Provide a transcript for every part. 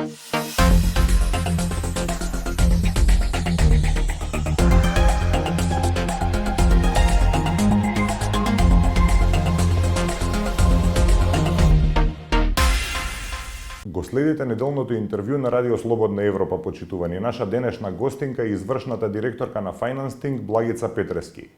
Го следите неделното интервју на Радио Слободна Европа, почитувани. Наша денешна гостинка е извршната директорка на Financing Благица Петрески.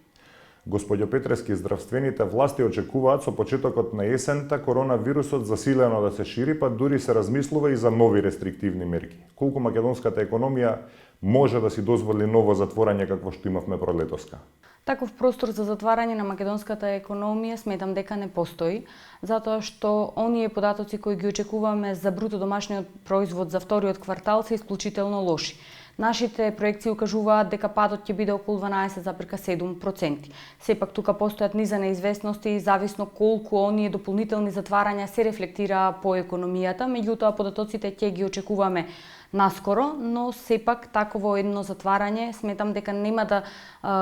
Господјо Петрески, здравствените власти очекуваат со почетокот на есента коронавирусот засилено да се шири, па дури се размислува и за нови рестриктивни мерки. Колку македонската економија може да си дозволи ново затворање како што имавме пролетоска? Таков простор за затварање на македонската економија сметам дека не постои, затоа што оние податоци кои ги очекуваме за бруто домашниот производ за вториот квартал се исклучително лоши. Нашите проекции укажуваат дека падот ќе биде околу 12,7%. Сепак тука постојат низа неизвестности и зависно колку оние дополнителни затварања се рефлектира по економијата, меѓутоа податоците ќе ги очекуваме наскоро, но сепак таково едно затварање сметам дека нема да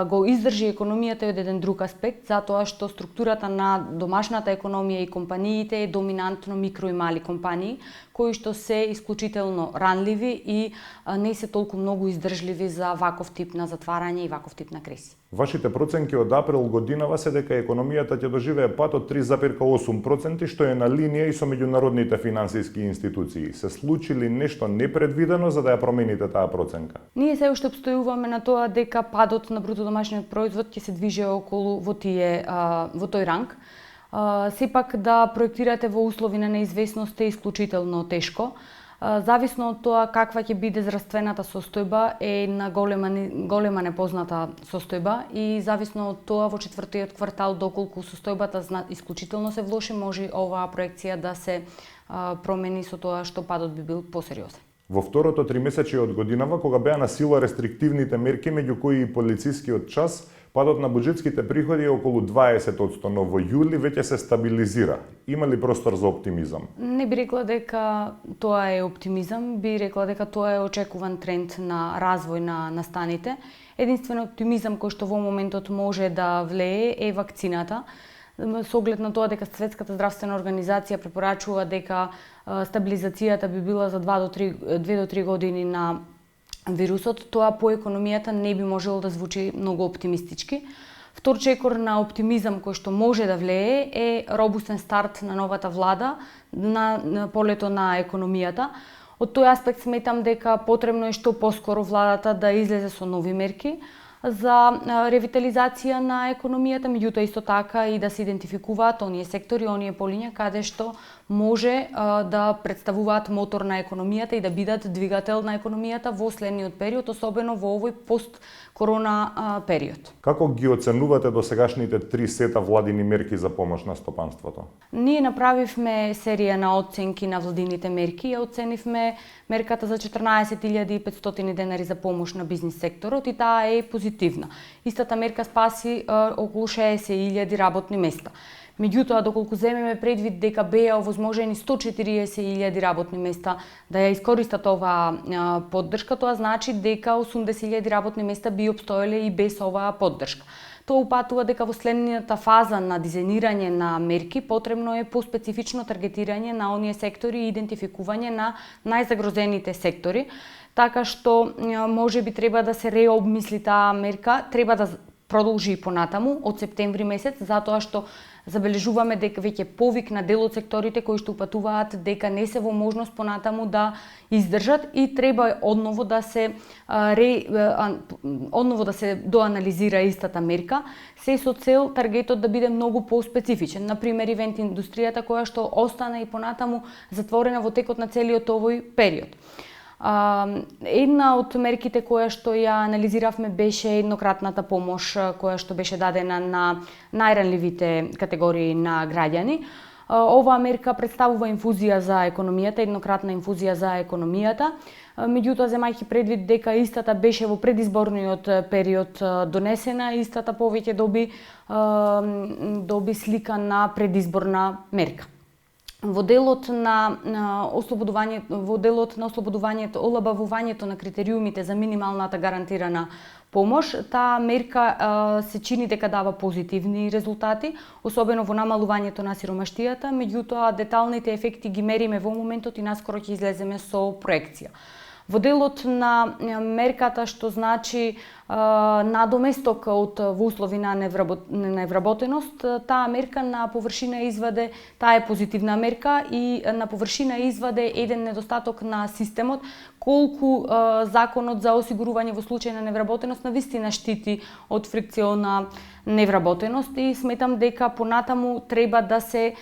го издржи економијата од еден друг аспект, затоа што структурата на домашната економија и компаниите е доминантно микро и мали компании, кои што се исклучително ранливи и не се толку многу издржливи за ваков тип на затварање и ваков тип на кризи. Вашите проценки од април годинава се дека економијата ќе доживее пат од 3,8%, што е на линија и со меѓународните финансиски институции. Се случи ли нешто непредвидено за да ја промените таа проценка? Ние се уште обстојуваме на тоа дека падот на бруто домашниот производ ќе се движи околу во тој ранг. Сепак да проектирате во услови на неизвестност е исклучително тешко. Зависно од тоа каква ќе биде здравствената состојба е на голема непозната состојба и зависно од тоа во четвртиот квартал доколку состојбата исклучително се влоши, може оваа проекција да се промени со тоа што падот би бил посериозен. Во второто тримесечие од годинава, кога беа на сила рестриктивните мерки, меѓу кои и полицискиот час, падот на буџетските приходи е околу 20%, но во јули веќе се стабилизира. Има ли простор за оптимизам? Не би рекла дека тоа е оптимизам, би рекла дека тоа е очекуван тренд на развој на настаните. Единствен оптимизам кој што во моментот може да влее е вакцината. Со оглед на тоа дека Светската здравствена организација препорачува дека стабилизацијата би била за 2 до 3 години на вирусот, тоа по економијата не би можело да звучи многу оптимистички. Втор чекор на оптимизам кој што може да влее е робустен старт на новата влада на полето на економијата. Од тој аспект сметам дека потребно е што поскоро владата да излезе со нови мерки за ревитализација на економијата, меѓутоа исто така и да се идентификуваат оние сектори, оние полиња каде што може да представуваат мотор на економијата и да бидат двигател на економијата во следниот период, особено во овој пост-корона период. Како ги оценувате досегашните 3 сета владини мерки за помош на стопанството? Ние направивме серија на оценки на владините мерки и оценивме мерката за 14.500 денари за помош на бизнис секторот и таа е позитивна. Истата мерка спаси околу 60.000 работни места. Меѓутоа, доколку земеме предвид дека беа овозможени 140.000 работни места да ја искористат оваа поддршка, тоа значи дека 80.000 работни места би опстоеле и без оваа поддршка. Тоа упатува дека во следната фаза на дизајнирање на мерки потребно е поспецифично таргетирање на оние сектори и идентификување на најзагрозените сектори, така што може би треба да се реобмисли таа мерка, треба да продолжи и понатаму од септември месец, затоа што забележуваме дека веќе повик на дел од секторите кои што упатуваат дека не се во можност понатаму да издржат и треба одново да се доанализира истата мерка, се со цел таргетот да биде многу поспецифичен. Например, ивент индустријата која што остана и понатаму затворена во текот на целиот овој период. Една од мерките која што ја анализиравме беше еднократната помош која што беше дадена на најранливите категории на граѓани. Оваа мерка представува инфузија за економијата, еднократна инфузија за економијата. Меѓутоа, земајќи предвид дека истата беше во предизборниот период донесена, истата повеќе доби слика на предизборна мерка. Во делот на олабавувањето на критериумите за минималната гарантирана помош. Таа мерка се чини дека дава позитивни резултати, особено во намалувањето на сиромаштијата, меѓутоа деталните ефекти ги мериме во моментот и наскоро ќе излеземе со проекција. Во делот на мерката, што значи надоместок во услови на невработеност, таа мерка на површина изваде, таа е позитивна мерка и на површина изваде еден недостаток на системот, колку законот за осигурување во случај на невработеност навистина штити од фрикциона невработеност и сметам дека понатаму треба да се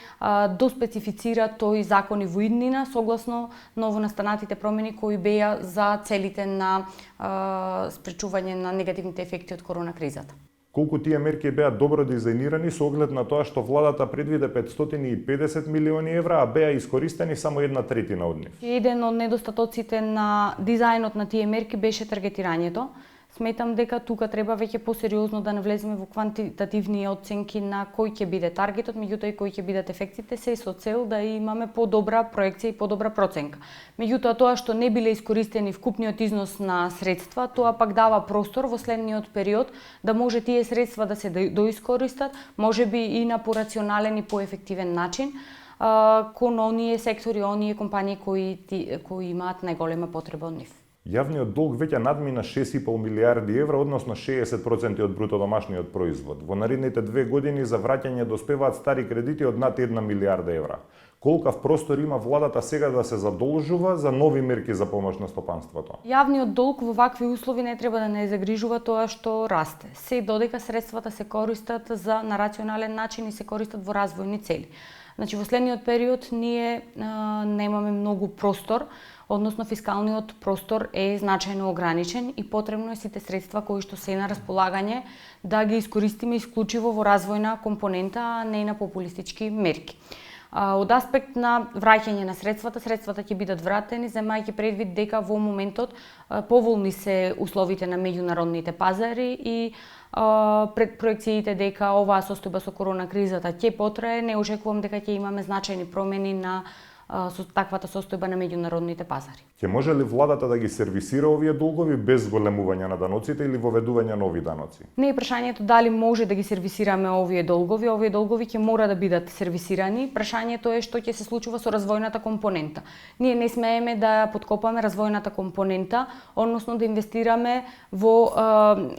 доспецифицира тој закон и во иднина согласно новонастанатите промени кои беа за целите на спречување на негативните ефекти од корона кризата. Колку тие мерки беа добро дизајнирани со оглед на тоа што владата предвиде 550 милиони евра, а беа искористени само 1/3 од нив? Еден од недостатоците на дизајнот на тие мерки беше таргетирањето. Сметам дека тука треба веќе посериозно да навлеземе во квантитативни оценки на кој ќе биде таргетот, меѓутоа и кои ќе бидат ефектите, се со цел да имаме подобра проекција и подобра проценка. Меѓутоа тоа што не биле искористени вкупниот износ на средства, тоа пак дава простор во следниот период да може тие средства да се доискористат, можеби и на порационален и поефективен начин кон оние сектори, оние компании кои имаат најголема потреба од нив. Јавниот долг веќе надмина 6,5 милиарди евра, односно 60% од брутодомашниот производ. Во наредните 2 години за враќање доспеваат стари кредити од над 1 милиарда евра. Колкав простор има владата сега да се задолжува за нови мерки за помош на стопанството? Јавниот долг во вакви услови не треба да не загрижува тоа што расте. Се додека средствата се користат на рационален начин и се користат во развојни цели. Значи, во следниот период ние немаме многу простор, односно фискалниот простор е значајно ограничен и потребно е сите средства кои што се на располагање да ги искористиме исклучиво во развојна компонента, а не на популистички мерки. Од аспект на враќање на средствата ќе бидат вратени, земајќи предвид дека во моментот поволни се условите на меѓународните пазари и пред проекциите дека оваа состојба со корона кризата ќе потрае, не очекувам дека ќе имаме значајни промени на со таквата состојба на меѓународните пазари. Ќе може ли владата да ги сервисира овие долгови без големување на даноците или воведување нови даноци? Не е прашањето дали може да ги сервисираме овие долгови. Овие долгови ќе мора да бидат сервисирани. Прашањето е што ќе се случува со развојната компонента. Ние не смееме да подкопаме развојната компонента, односно да инвестираме во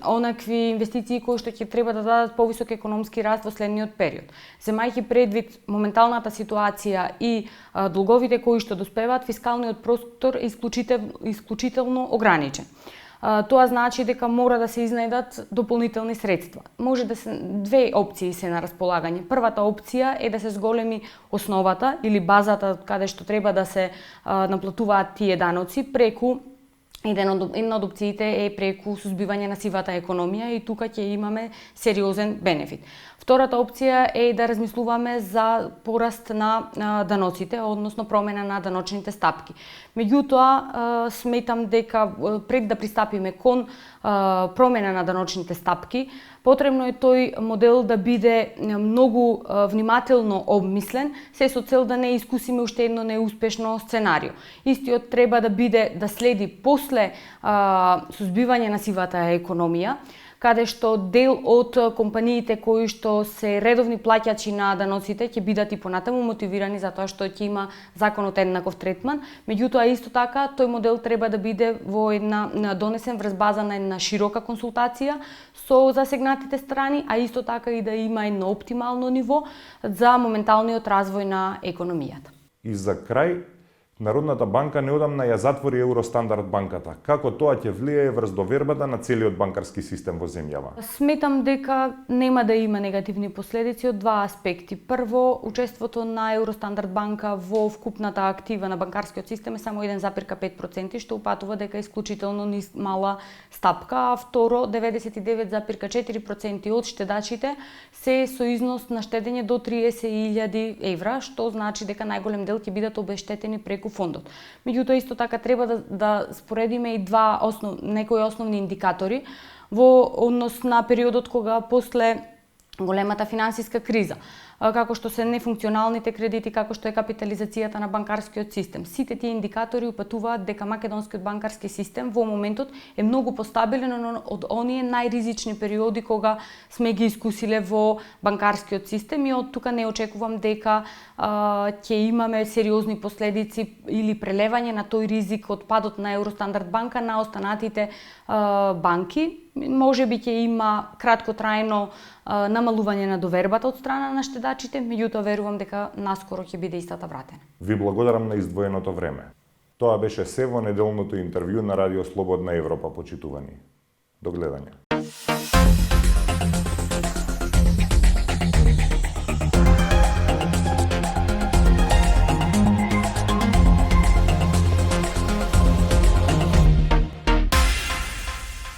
онакви инвестиции кои што ќе треба да дадат повисок економски раст во следниот период. Земајќи предвид моменталната ситуација и долговите кои што доспеваат, фискалниот простор е исклучително ограничен. Тоа значи дека мора да се изнајдат дополнителни средства. Може да се две опции се на располагање. Првата опција е да се зголеми основата или базата каде што треба да се наплатуваат тие даноци преку една од опциите е преку сузбивање на сивата економија и тука ќе имаме сериозен бенефит. Втората опција е да размислуваме за пораст на даноците, односно промена на даночните стапки. Меѓутоа, сметам дека пред да пристапиме кон промена на даночните стапки, потребно е тој модел да биде многу внимателно обмислен, се со цел да не искусиме уште едно неуспешно сценарио. Истиот треба да биде да следи после сузбивање на сивата економија, каде што дел од компаниите кои што се редовни плаќачи на даноците ќе бидат и понатаму мотивирани за тоа што ќе има законот еднаков третман, меѓутоа исто така тој модел треба да биде во донесен врз база на една широка консултација со засегнатите страни, а исто така и да има едно оптимално ниво за моменталниот развој на економијата. И за крај, Народната банка неодамна ја затвори Евростандард банката. Како тоа ќе влијае врз довербата на целиот банкарски систем во земјава? Сметам дека нема да има негативни последици од два аспекти. Прво, учеството на Евростандард банка во вкупната актива на банкарскиот систем е само 1,5%, што упатува дека е исклучително мала стапка, а второ, 99,4% од штедачите се со износ на штедење до 30.000 евра, што значи дека најголем дел ќе бидат обештетени преку фондот. Меѓутоа исто така треба да споредиме и некои основни индикатори во однос на периодот кога после големата финансиска криза. како што се нефункционалните кредити, како што е капитализацијата на банкарскиот систем. Сите тие индикатори упатуваат дека македонскиот банкарски систем во моментот е многу постабилен од оние најризични периоди кога сме ги искусиле во банкарскиот систем и од тука не очекувам дека ќе имаме сериозни последици или прелевање на тој ризик од падот на Евростандард банка на останатите банки. Можеби ќе има краткотрајно намалување на довербата од страна на штедачите, меѓутоа верувам дека наскоро ќе биде истата вратена. Ви благодарам на издвоеното време. Тоа беше се во неделното интервју на Радио Слободна Европа, почитувани. До гледање.